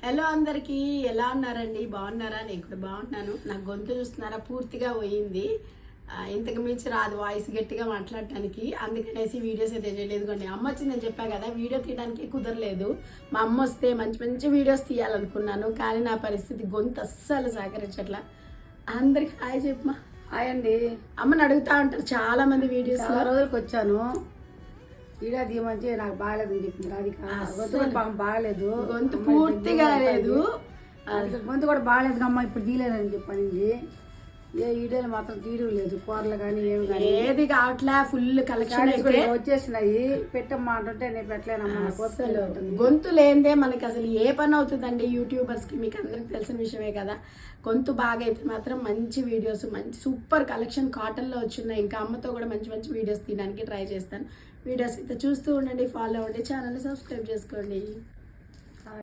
Hello అందరికీ, ఎలా ఉన్నారండి? బాగున్నారా? నేను కూడా బాగున్నాను. నా గొంతు చూస్తున్నారా, పూర్తిగా పోయింది. ఇంతకు మించి రాదు వాయిస్ గట్టిగా మాట్లాడటానికి. అందుకనేసి వీడియోస్ అయితే చేయలేదు. కొన్ని అమ్మ వచ్చిందని చెప్పా కదా, వీడియో తీయడానికి కుదరలేదు. మా అమ్మ వస్తే మంచి మంచి వీడియోస్ తీయాలనుకున్నాను, కానీ నా పరిస్థితి గొంతు అస్సలు సహకరించట్లా. అందరికి హాయ్ చెప్పమా. హాయ్ అండి. అమ్మని అడుగుతా ఉంటారు చాలా మంది వీడియోస్. చాలా రోజులకి వచ్చాను. వీడియో తీయమంటే నాకు బాగాలేదు అని చెప్పింది రాధిక. గొంతు బాగాలేదు, గొంతు పూర్తిగా లేదు, గొంతు కూడా బాగాలేదు అమ్మ, ఇప్పుడు తీయలేదని చెప్పనింది. ఏ వీడియోలు మాత్రం తీయడం లేదు, కూరలు కానీ ఏమి కానీ ఏది కావట్లే. ఫుల్ కలెక్షన్ వచ్చేసినాయి. పెట్టమ్మా అంటుంటే నేను పెట్టలేనమ్మా. గొంతు లేనిదే మనకి అసలు ఏ పని అవుతుందండి యూట్యూబర్స్ కి? మీకు అందరికి తెలిసిన విషయమే కదా. గొంతు బాగా అయితే మాత్రం మంచి వీడియోస్, మంచి సూపర్ కలెక్షన్ కాటన్ లో వచ్చినాయి. ఇంకా అమ్మతో కూడా మంచి మంచి వీడియోస్ తీయడానికి ట్రై చేస్తాను. వీడియోస్ అయితే చూస్తూ ఉండండి, ఫాలో అవ్వండి, ఛానల్ సబ్స్క్రైబ్ చేసుకోండి.